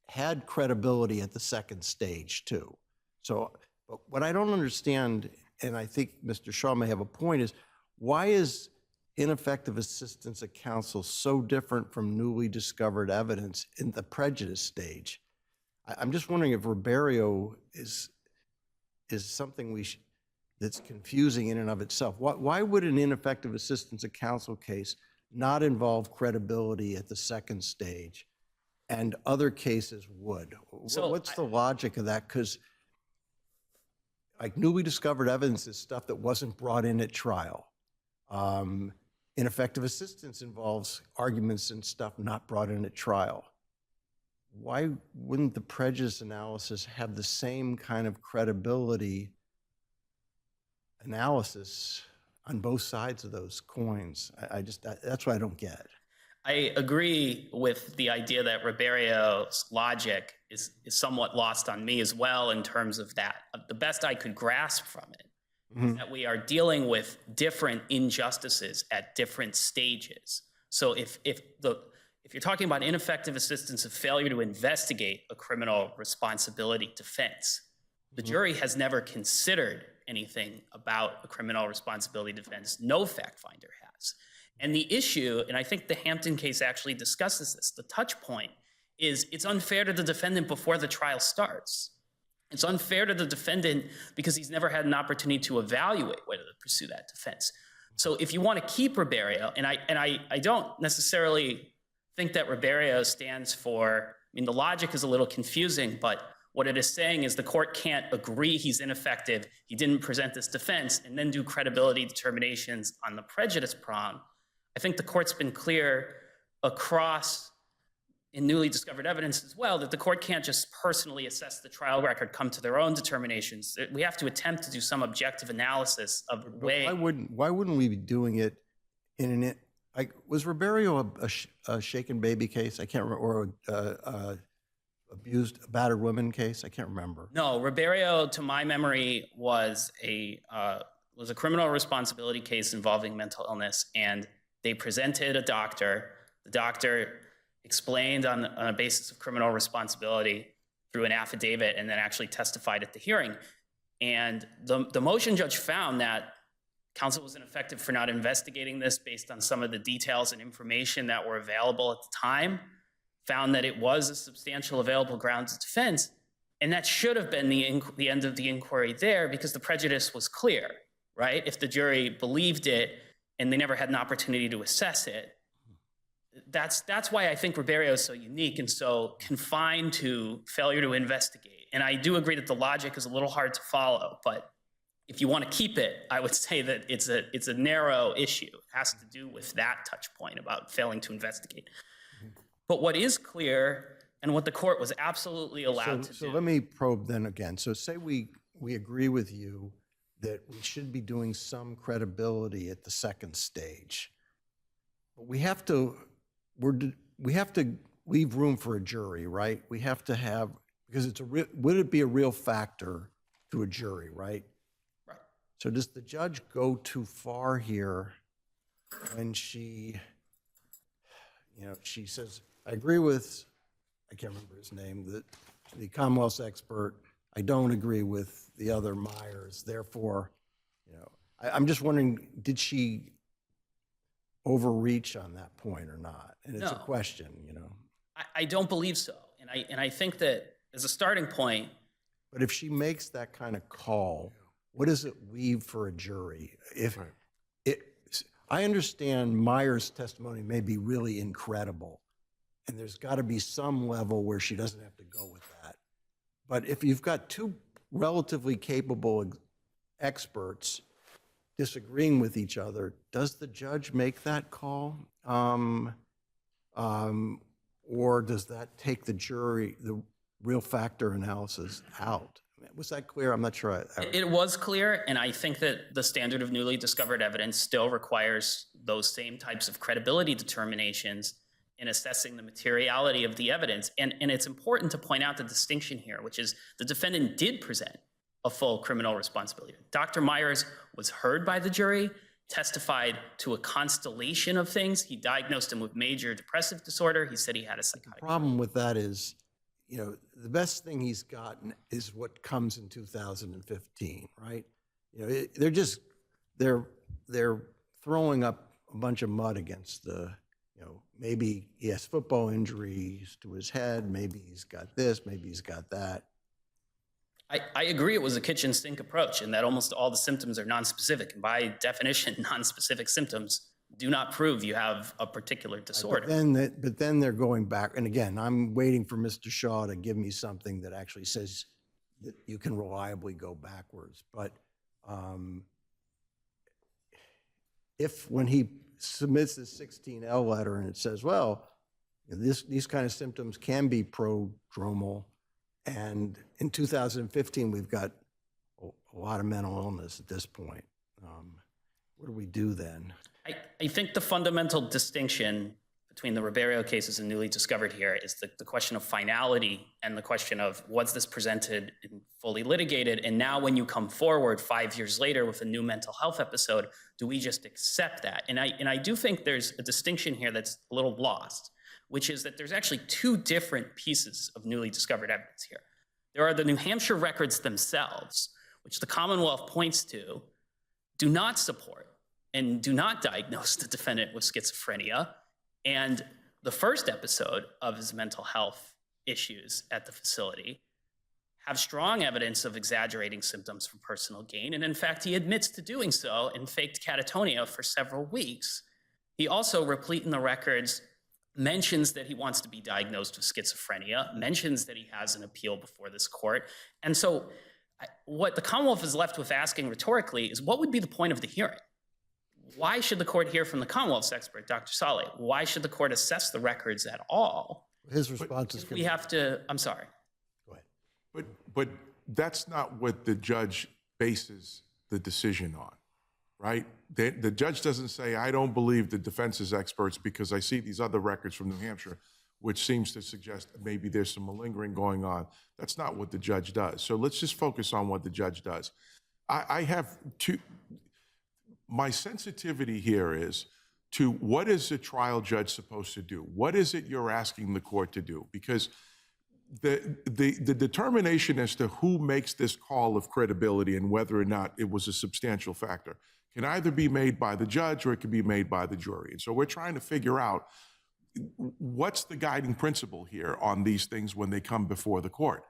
had credibility at the second stage too. So, but what I don't understand, and I think Mr. Shaw may have a point, is why is ineffective assistance of counsel so different from newly discovered evidence in the prejudice stage? I'm just wondering if Ribeiro is something that's confusing in and of itself. Why would an ineffective assistance of counsel case not involve credibility at the second stage and other cases would? So what's the logic of that? Because like newly discovered evidence is stuff that wasn't brought in at trial. Ineffective assistance involves arguments and stuff not brought in at trial. Why wouldn't the prejudice analysis have the same kind of credibility analysis on both sides of those coins? That's what I don't get. I agree with the idea that Ribeiro's logic is somewhat lost on me as well in terms of that. The best I could grasp from it is that we are dealing with different injustices at different stages. So if you're talking about ineffective assistance of failure to investigate a criminal responsibility defense, the jury has never considered anything about a criminal responsibility defense. No fact finder has. And the issue, and I think the Hampton case actually discusses this, the touch point is it's unfair to the defendant before the trial starts. It's unfair to the defendant because he's never had an opportunity to evaluate whether to pursue that defense. So if you want to keep Ribeiro, and I don't necessarily think that Ribeiro stands for, I mean, the logic is a little confusing, but what it is saying is the court can't agree he's ineffective, he didn't present this defense, and then do credibility determinations on the prejudice prong. I think the court's been clear across in newly discovered evidence as well that the court can't just personally assess the trial record, come to their own determinations. We have to attempt to do some objective analysis of the way. Why wouldn't we be doing it in an, like, was Ribeiro a shaken baby case? I can't remember, or abused, battered woman case? I can't remember. No, Ribeiro, to my memory, was a criminal responsibility case involving mental illness, and they presented a doctor. The doctor explained on a basis of criminal responsibility through an affidavit and then actually testified at the hearing. And the motion judge found that counsel was ineffective for not investigating this based on some of the details and information that were available at the time, found that it was a substantial available grounds of defense, and that should have been the end of the inquiry there because the prejudice was clear, right? If the jury believed it and they never had an opportunity to assess it, that's why I think Ribeiro is so unique and so confined to failure to investigate. And I do agree that the logic is a little hard to follow, but if you want to keep it, I would say that it's a narrow issue. It has to do with that touch point about failing to investigate. But what is clear and what the court was absolutely allowed to do. So let me probe then again. So say we agree with you that we should be doing some credibility at the second stage. But we have to leave room for a jury, right? We have to have, because would it be a real factor to a jury, right? Right. So does the judge go too far here when she says, I agree with, I can't remember his name, the Commonwealth's expert, I don't agree with the other Myers, therefore, I'm just wondering, did she overreach on that point or not? And it's a question, I don't believe so. And I think that as a starting point. But if she makes that kind of call, what does it leave for a jury? I understand Myers' testimony may be really incredible, and there's got to be some level where she doesn't have to go with that. But if you've got two relatively capable experts disagreeing with each other, does the judge make that call? Or does that take the jury, the real factor analysis out? Was that clear? I'm not sure. It was clear, and I think that the standard of newly discovered evidence still requires those same types of credibility determinations in assessing the materiality of the evidence. And it's important to point out the distinction here, which is the defendant did present a full criminal responsibility. Dr. Myers was heard by the jury, testified to a constellation of things. He diagnosed him with major depressive disorder. He said he had a psychotic. The problem with that is, you know, the best thing he's gotten is what comes in 2015, right? You know, they're throwing up a bunch of mud against the, you know, maybe he has football injuries to his head, maybe he's got this, maybe he's got that. I agree it was a kitchen sink approach and that almost all the symptoms are nonspecific. And by definition, nonspecific symptoms do not prove you have a particular disorder. But then they're going back, and again, I'm waiting for Mr. Shaw to give me something that actually says that you can reliably go backwards. But if when he submits this 16L letter and it says, well, these kind of symptoms can be prodromal, and in 2015 we've got a lot of mental illness at this point. What do we do then? I think the fundamental distinction between the Ribeiro cases and newly discovered here is the question of finality and the question of was this presented and fully litigated, and now when you come forward 5 years later with a new mental health episode, do we just accept that? And I do think there's a distinction here that's a little lost, which is that there's actually two different pieces of newly discovered evidence here. There are the New Hampshire records themselves, which the Commonwealth points to, do not support and do not diagnose the defendant with schizophrenia. And the first episode of his mental health issues at the facility have strong evidence of exaggerating symptoms for personal gain. And in fact, he admits to doing so and faked catatonia for several weeks. He also, replete in the records, mentions that he wants to be diagnosed with schizophrenia, mentions that he has an appeal before this court. And so what the Commonwealth is left with asking rhetorically is, what would be the point of the hearing? Why should the court hear from the Commonwealth's expert, Dr. Saleh? Why should the court assess the records at all? His response is, We have to, I'm sorry. go ahead. But that's not what the judge bases the decision on, right? The judge doesn't say, I don't believe the defense's experts because I see these other records from New Hampshire, which seems to suggest maybe there's some malingering going on. That's not what the judge does. So let's just focus on what the judge does. I have two. My sensitivity here is to what is a trial judge supposed to do? What is it you're asking the court to do? Because the determination as to who makes this call of credibility and whether or not it was a substantial factor can either be made by the judge or it can be made by the jury. And so we're trying to figure out what's the guiding principle here on these things when they come before the court.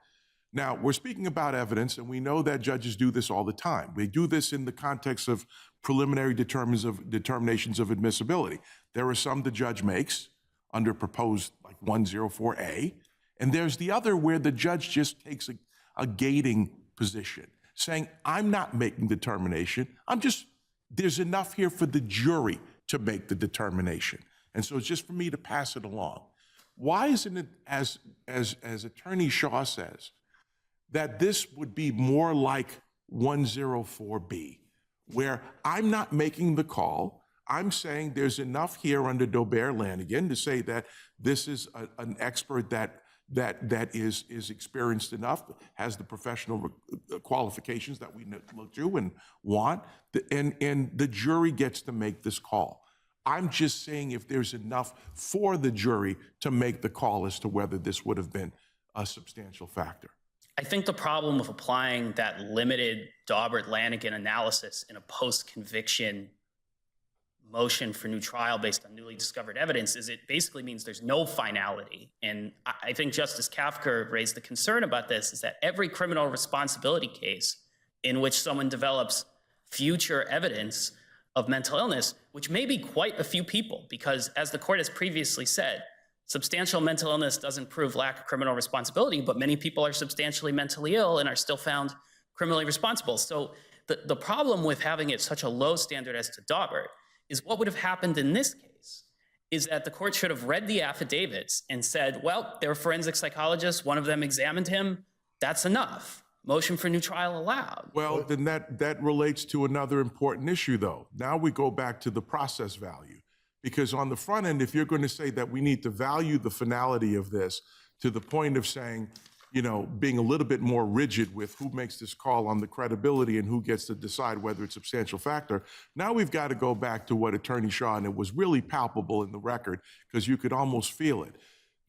Now, we're speaking about evidence, and we know that judges do this all the time. They do this in the context of preliminary determinations of admissibility. There are some the judge makes under proposed like 104A, and there's the other where the judge just takes a gating position, saying, I'm not making determination. There's enough here for the jury to make the determination. And so it's just for me to pass it along. Why isn't it, as Attorney Shaw says, that this would be more like 104B, where I'm not making the call. I'm saying there's enough here under Daubert-Lanigan to say that this is an expert that is experienced enough, has the professional qualifications that we look to and want, and the jury gets to make this call. I'm just saying if there's enough for the jury to make the call as to whether this would have been a substantial factor. I think the problem with applying that limited Daubert-Lanigan analysis in a post-conviction motion for new trial based on newly discovered evidence is it basically means there's no finality. And I think Justice Kafka raised the concern about this, is that every criminal responsibility case in which someone develops future evidence of mental illness, which may be quite a few people, because as the court has previously said, substantial mental illness doesn't prove lack of criminal responsibility, but many people are substantially mentally ill and are still found criminally responsible. So the problem with having it such a low standard as to Daubert is what would have happened in this case is that the court should have read the affidavits and said, well, there were forensic psychologists, one of them examined him, that's enough. Motion for new trial allowed. Well, then that relates to another important issue, though. Now we go back to the process value. Because on the front end, if you're going to say that we need to value the finality of this to the point of saying, you know, being a little bit more rigid with who makes this call on the credibility and who gets to decide whether it's a substantial factor, now we've got to go back to what Attorney Shaw, and it was really palpable in the record because you could almost feel it.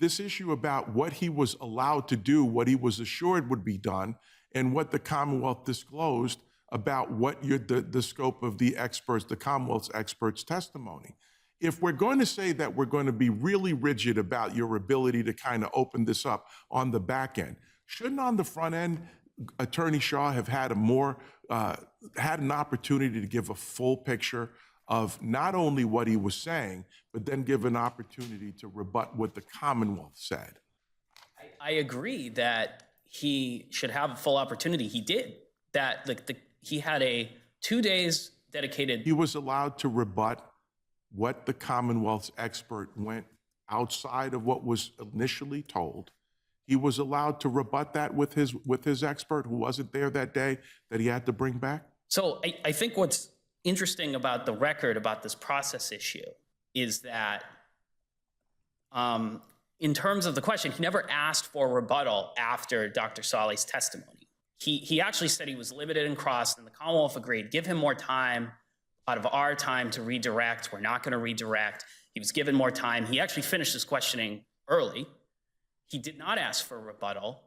This issue about what he was allowed to do, what he was assured would be done, and what the Commonwealth disclosed about what the scope of the experts, the Commonwealth's experts' testimony. If we're going to say that we're going to be really rigid about your ability to kind of open this up on the back end, shouldn't on the front end, Attorney Shaw have had had an opportunity to give a full picture of not only what he was saying, but then give an opportunity to rebut what the Commonwealth said? I agree that he should have a full opportunity. He did. That he had 2 days dedicated. He was allowed to rebut what the Commonwealth's expert went outside of what was initially told. He was allowed to rebut that with his expert who wasn't there that day that he had to bring back. So I think what's interesting about the record about this process issue is that in terms of the question, he never asked for rebuttal after Dr. Saleh's testimony. He actually said he was limited and crossed, and the Commonwealth agreed, give him more time out of our time to redirect. We're not going to redirect. He was given more time. He actually finished his questioning early. He did not ask for a rebuttal.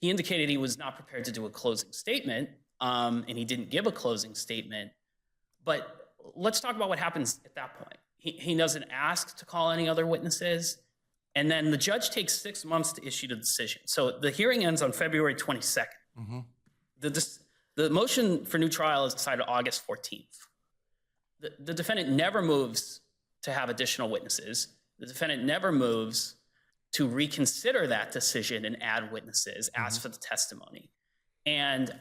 He indicated he was not prepared to do a closing statement, and he didn't give a closing statement. But let's talk about what happens at that point. He doesn't ask to call any other witnesses, and then the judge takes 6 months to issue the decision. So the hearing ends on February 22nd. Mm-hmm. The motion for new trial is decided August 14th. The defendant never moves to have additional witnesses. The defendant never moves to reconsider that decision and add witnesses, ask for the testimony. And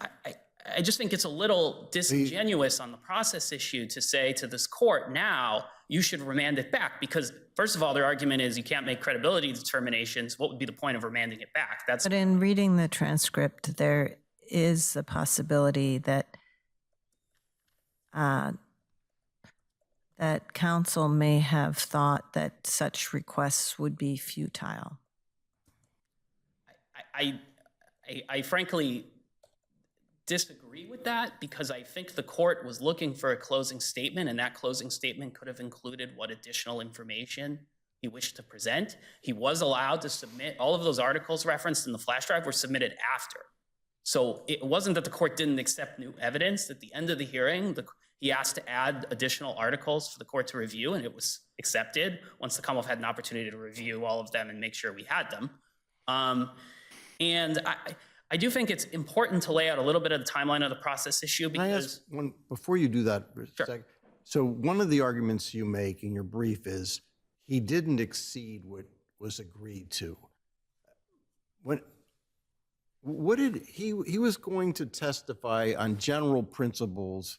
I just think it's a little disingenuous on the process issue to say to this court, now you should remand it back, because first of all, their argument is you can't make credibility determinations. What would be the point of remanding it back? But in reading the transcript, there is the possibility that that counsel may have thought that such requests would be futile. I frankly disagree with that, because I think the court was looking for a closing statement, and that closing statement could have included what additional information he wished to present. He was allowed to submit all of those articles referenced in the flash drive were submitted after. So it wasn't that the court didn't accept new evidence. At the end of the hearing, he asked to add additional articles for the court to review, and it was accepted once the Commonwealth had an opportunity to review all of them and make sure we had them. And I do think it's important to lay out a little bit of the timeline of the process issue, because— Can I ask one, before you do that for a second? So one of the arguments you make in your brief is he didn't exceed what was agreed to. What did he was going to testify on general principles,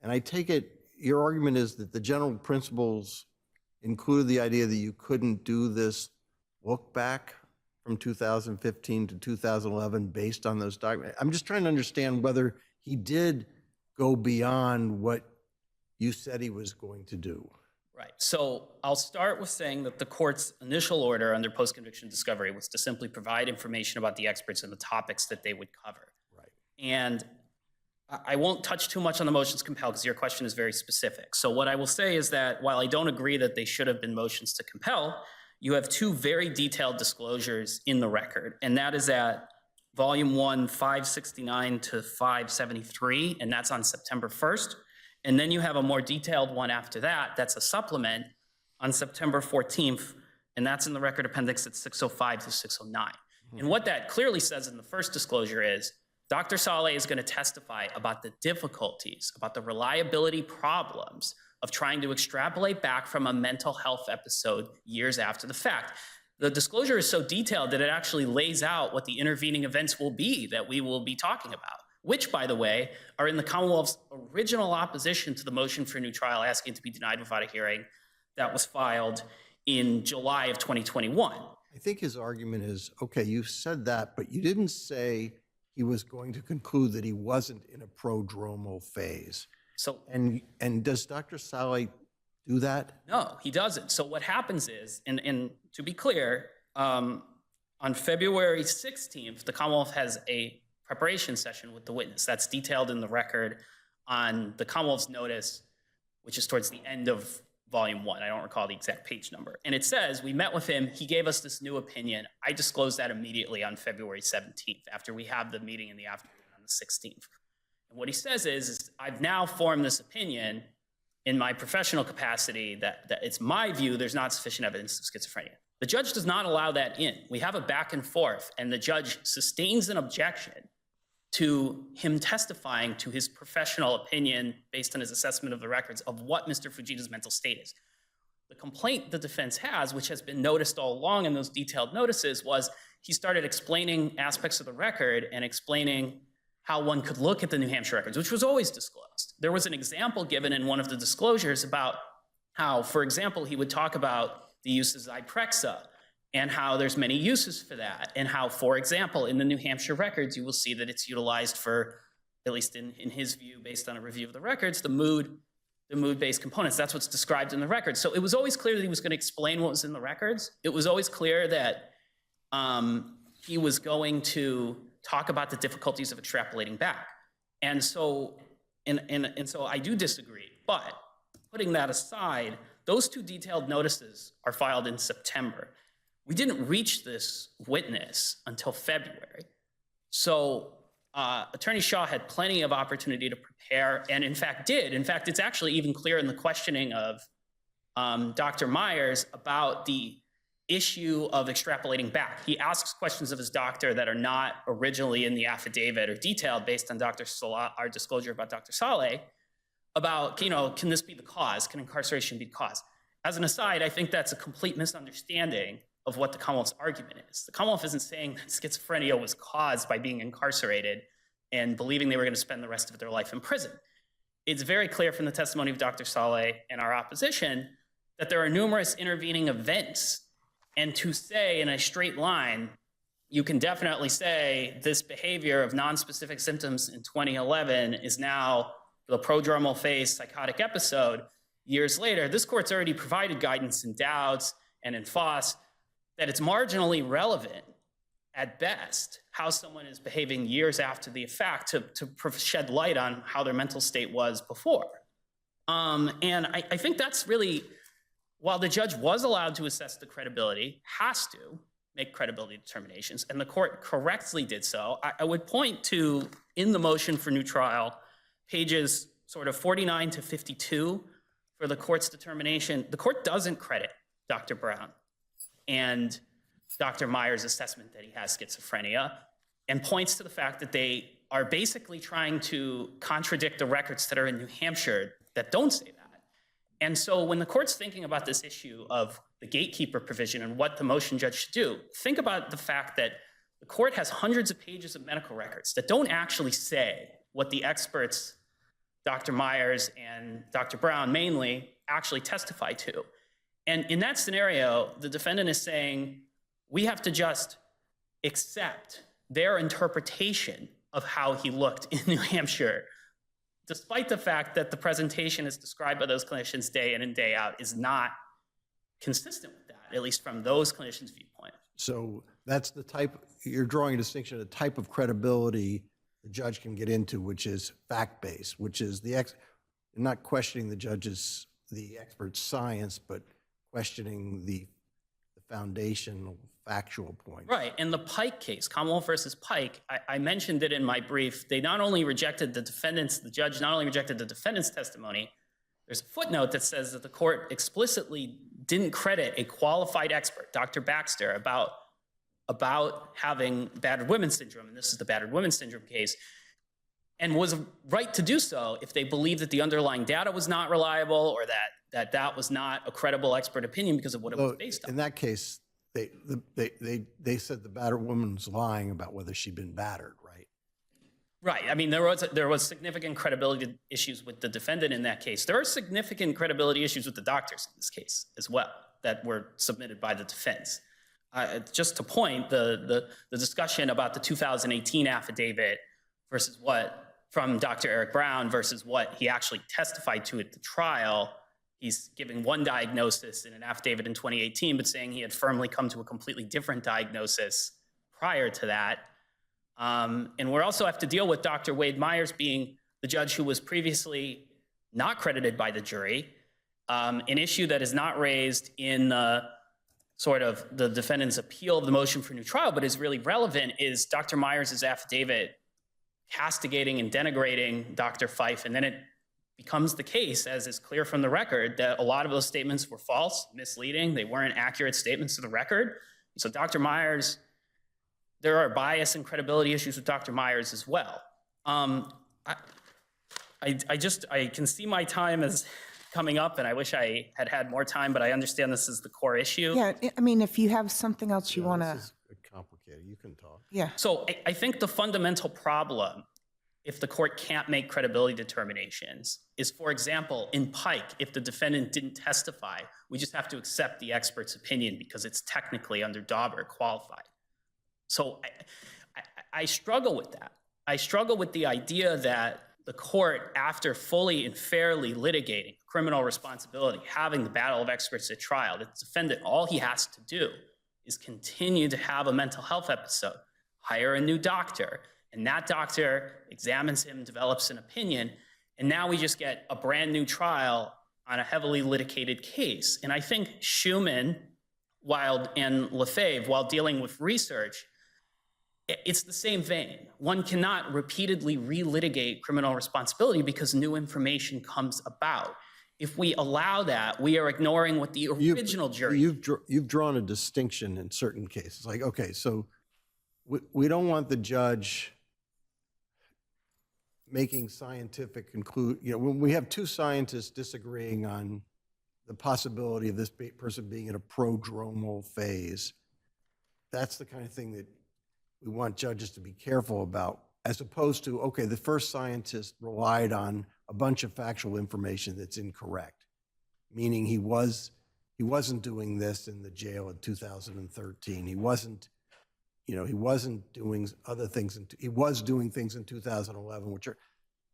and I take it your argument is that the general principles included the idea that you couldn't do this look back from 2015 to 2011 based on those documents. I'm just trying to understand whether he did go beyond what you said he was going to do. Right. So I'll start with saying that the court's initial order under post-conviction discovery was to simply provide information about the experts and the topics that they would cover. Right. And I won't touch too much on the motions compel, because your question is very specific. So what I will say is that while I don't agree that they should have been motions to compel, you have two very detailed disclosures in the record, and that is at volume 1, 569 to 573, and that's on September 1st. And then you have a more detailed one after that, that's a supplement on September 14th, and that's in the record appendix at 605 to 609. And what that clearly says in the first disclosure is Dr. Saleh is going to testify about the difficulties, about the reliability problems of trying to extrapolate back from a mental health episode years after the fact. The disclosure is so detailed that it actually lays out what the intervening events will be that we will be talking about. which, by the way, are in the Commonwealth's original opposition to the motion for a new trial asking to be denied without a hearing that was filed in July of 2021. I think his argument is, okay, you said that, but you didn't say he was going to conclude that he wasn't in a prodromal phase. So And does Dr. Saleh do that? no, he doesn't. So what happens is, and to be clear, on February 16th, the Commonwealth has a preparation session with the witness. That's detailed in the record on the Commonwealth's notice, which is towards the end of Volume 1. I don't recall the exact page number. And it says, we met with him. He gave us this new opinion. I disclosed that immediately on February 17th, after we have the meeting in the afternoon on the 16th. And what he says is I've now formed this opinion in my professional capacity that it's my view there's not sufficient evidence of schizophrenia. The judge does not allow that in. We have a back and forth, and the judge sustains an objection to him testifying to his professional opinion based on his assessment of the records of what Mr. Fujita's mental state is. The complaint the defense has, which has been noticed all along in those detailed notices, was he started explaining aspects of the record and explaining how one could look at the New Hampshire records, which was always disclosed. There was an example given in one of the disclosures about how, for example, he would talk about the uses of Zyprexa and how there's many uses for that, and how, for example, in the New Hampshire records, you will see that it's utilized for, at least in his view, based on a review of the records, the mood-based components. That's what's described in the records. So it was always clear that he was going to explain what was in the records. It was always clear that he was going to talk about the difficulties of extrapolating back. And so I do disagree. But putting that aside, those two detailed notices are filed in September. We didn't reach this witness until February. So Attorney Shaw had plenty of opportunity to prepare, and in fact did. In fact, it's actually even clear in the questioning of Dr. Myers about the issue of extrapolating back. He asks questions of his doctor that are not originally in the affidavit or detailed based on our disclosure about Dr. Saleh about, can this be the cause? Can incarceration be the cause? As an aside, I think that's a complete misunderstanding of what the Commonwealth's argument is. The Commonwealth isn't saying that schizophrenia was caused by being incarcerated and believing they were going to spend the rest of their life in prison. It's very clear from the testimony of Dr. Saleh and our opposition that there are numerous intervening events. And to say in a straight line, you can definitely say this behavior of nonspecific symptoms in 2011 is now the prodromal phase psychotic episode. Years later, this court's already provided guidance in Dowds and in Foss that it's marginally relevant at best how someone is behaving years after the fact to shed light on how their mental state was before. And I think that's really, while the judge was allowed to assess the credibility, has to make credibility determinations, and the court correctly did so. I would point to, in the motion for new trial, pages sort of 49 to 52 for the court's determination. The court doesn't credit Dr. Brown and Dr. Myers' assessment that he has schizophrenia, and points to the fact that they are basically trying to contradict the records that are in New Hampshire that don't say that. And so when the court's thinking about this issue of the gatekeeper provision and what the motion judge should do, think about the fact that the court has hundreds of pages of medical records that don't actually say what the experts, Dr. Myers and Dr. Brown mainly, actually testify to. And in that scenario, the defendant is saying, we have to just accept their interpretation of how he looked in New Hampshire, despite the fact that the presentation as described by those clinicians day in and day out is not consistent with that, at least from those clinicians' viewpoint. So that's the type, you're drawing a distinction, a type of credibility the judge can get into, which is fact-based, which is not questioning the expert's science, but questioning the foundational factual point. Right, in the Pike case, Commonwealth versus Pike, I mentioned it in my brief. They not only rejected the judge not only rejected the defendant's testimony, there's a footnote that says that the court explicitly didn't credit a qualified expert, Dr. Baxter, about having battered women syndrome, and this is the battered women syndrome case, and was right to do so if they believed that the underlying data was not reliable or that was not a credible expert opinion because of what it was based on. In that case, they said the battered woman was lying about whether she'd been battered, right? Right. I mean, there was significant credibility issues with the defendant in that case. There are significant credibility issues with the doctors in this case as well that were submitted by the defense. Just to point, the discussion about the 2018 affidavit versus what from Dr. Eric Brown versus what he actually testified to at the trial. He's giving one diagnosis in an affidavit in 2018, but saying he had firmly come to a completely different diagnosis prior to that. And we also have to deal with Dr. Wade Myers being the judge who was previously not credited by the jury. An issue that is not raised in sort of the defendant's appeal of the motion for new trial, but is really relevant, is Dr. Myers' affidavit castigating and denigrating Dr. Fife. And then it becomes the case, as is clear from the record, that a lot of those statements were false, misleading. They weren't accurate statements to the record. So Dr. Myers, there are bias and credibility issues with Dr. Myers as well. I can see my time is coming up, and I wish I had had more time, but I understand this is the core issue. Yeah, I mean, if you have something else you want to, This is complicated. You can talk. yeah. So I think the fundamental problem, if the court can't make credibility determinations, is, for example, in Pike, if the defendant didn't testify, we just have to accept the expert's opinion because it's technically under Dauber qualified. So I struggle with that. I struggle with the idea that the court, after fully and fairly litigating criminal responsibility, having the battle of experts at trial, the defendant, all he has to do is continue to have a mental health episode, hire a new doctor, and that doctor examines him, develops an opinion, and now we just get a brand new trial on a heavily litigated case. And I think Schumann and Lefebvre, while dealing with research, it's the same vein. One cannot repeatedly relitigate criminal responsibility because new information comes about. If we allow that, we are ignoring what the original jury. You've drawn a distinction in certain cases. Like, okay, so we don't want the judge making scientific when we have two scientists disagreeing on the possibility of this person being in a prodromal phase, that's the kind of thing that we want judges to be careful about, as opposed to, okay, the first scientist relied on a bunch of factual information that's incorrect, meaning he wasn't doing this in the jail in 2013. He wasn't doing other things. He was doing things in 2011, which are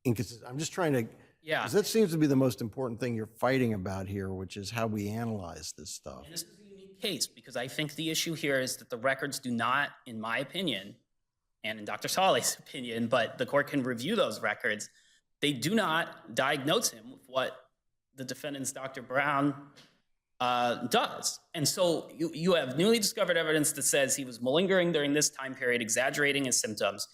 inconsistent. I'm just trying to, because that seems to be the most important thing you're fighting about here, which is how we analyze this stuff. And this is a unique case because I think the issue here is that the records do not, in my opinion, and in Dr. Saleh's opinion, but the court can review those records, they do not diagnose him with what the defendant's Dr. Brown does. And so you have newly discovered evidence that says he was malingering during this time period, exaggerating his symptoms,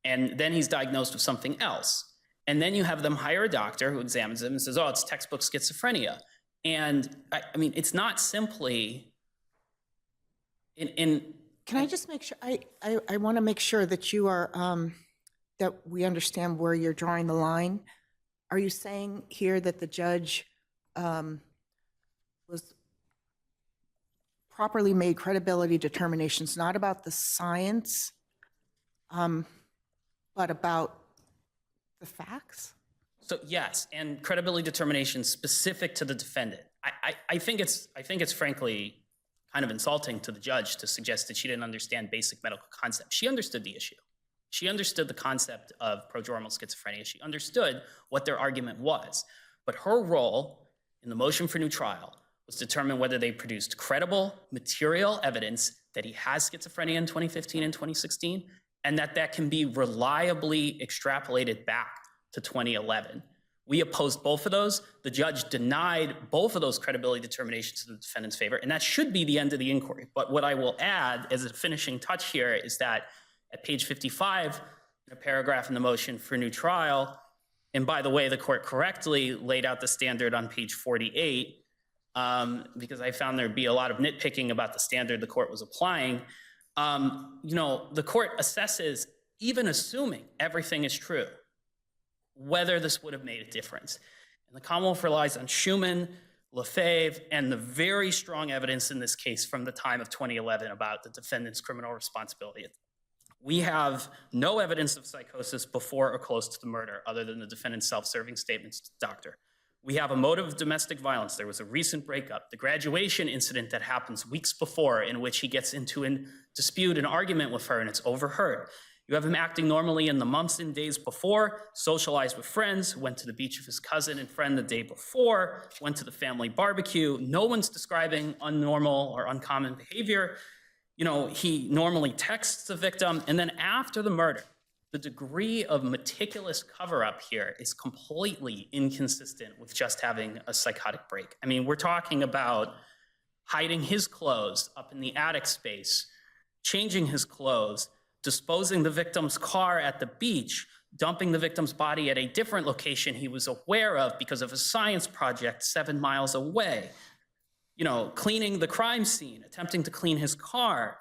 and then he's diagnosed with something else. And then you have them hire a doctor who examines him and says, oh, it's textbook schizophrenia. And I mean, it's not simply Can I just make sure, I want to make sure that you are, that we understand where you're drawing the line. Are you saying here that the judge was properly made credibility determinations, not about the science, but about the facts? So yes, and credibility determination specific to the defendant. I think it's frankly kind of insulting to the judge to suggest that she didn't understand basic medical concepts. She understood the issue. She understood the concept of prodromal schizophrenia. She understood what their argument was. But her role in the motion for new trial was to determine whether they produced credible material evidence that he has schizophrenia in 2015 and 2016, and that can be reliably extrapolated back to 2011. We opposed both of those. The judge denied both of those credibility determinations in the defendant's favor, and that should be the end of the inquiry. But what I will add as a finishing touch here is that at page 55, in a paragraph in the motion for new trial, and by the way, the court correctly laid out the standard on page 48, because I found there'd be a lot of nitpicking about the standard the court was applying. The court assesses, even assuming everything is true, whether this would have made a difference. And the Commonwealth relies on Schumann, Lefebvre, and the very strong evidence in this case from the time of 2011 about the defendant's criminal responsibility We have no evidence of psychosis before or close to the murder, other than the defendant's self-serving statements to the doctor. We have a motive of domestic violence. There was a recent breakup. The graduation incident that happens weeks before, in which he gets into a dispute, an argument with her, and it's overheard. You have him acting normally in the months and days before, socialized with friends, went to the beach with his cousin and friend the day before, went to the family barbecue. No one's describing unnormal or uncommon behavior. You know, he normally texts the victim, and then after the murder, the degree of meticulous cover-up here is completely inconsistent with just having a psychotic break. I mean, we're talking about hiding his clothes up in the attic space, changing his clothes, disposing the victim's car at the beach, dumping the victim's body at a different location he was aware of because of a science project 7 miles away, you know, cleaning the crime scene, attempting to clean his car,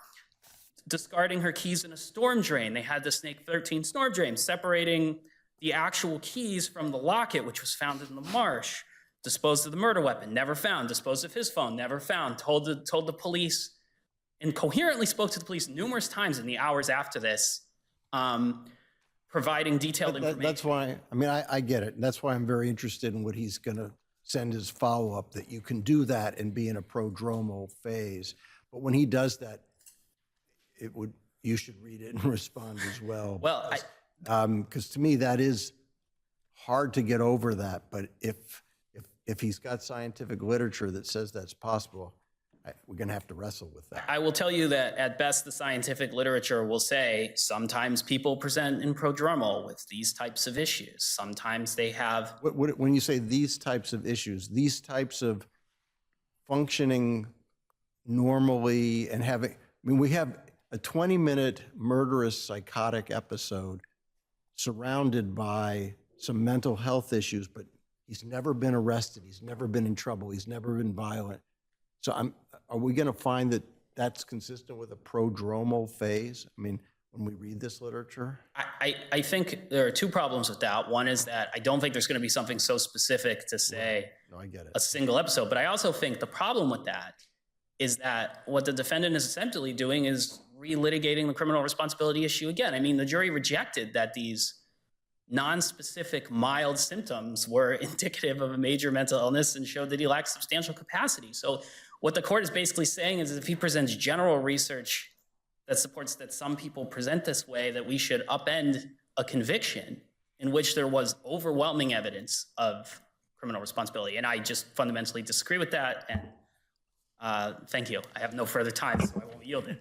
discarding her keys in a storm drain. They had the Snake 13 storm drain, separating the actual keys from the locket, which was found in the marsh, disposed of the murder weapon, never found, disposed of his phone, never found, told the police, and coherently spoke to the police numerous times in the hours after this, providing detailed information. That's why, I mean, I get it. And that's why I'm very interested in what he's going to send his follow-up, that you can do that and be in a prodromal phase. But when he does that, you should read it and respond as well. Well, because to me, that is hard to get over that. But if he's got scientific literature that says that's possible, we're going to have to wrestle with that. I will tell you that at best, the scientific literature will say sometimes people present in prodromal with these types of issues. Sometimes they have. When you say these types of issues, these types of functioning normally and having, I mean, we have a 20-minute murderous psychotic episode surrounded by some mental health issues, but he's never been arrested. He's never been in trouble. He's never been violent. So are we going to find that that's consistent with a prodromal phase? I mean, when we read this literature? I think there are two problems with that. One is that I don't think there's going to be something so specific to say No, I get it. a single episode. But I also think the problem with that is that what the defendant is essentially doing is relitigating the criminal responsibility issue again. I mean, the jury rejected that these non-specific mild symptoms were indicative of a major mental illness and showed that he lacked substantial capacity. So what the court is basically saying is if he presents general research that supports that some people present this way, that we should upend a conviction in which there was overwhelming evidence of criminal responsibility. And I just fundamentally disagree with that. And thank you. I have no further time, so I won't yield it.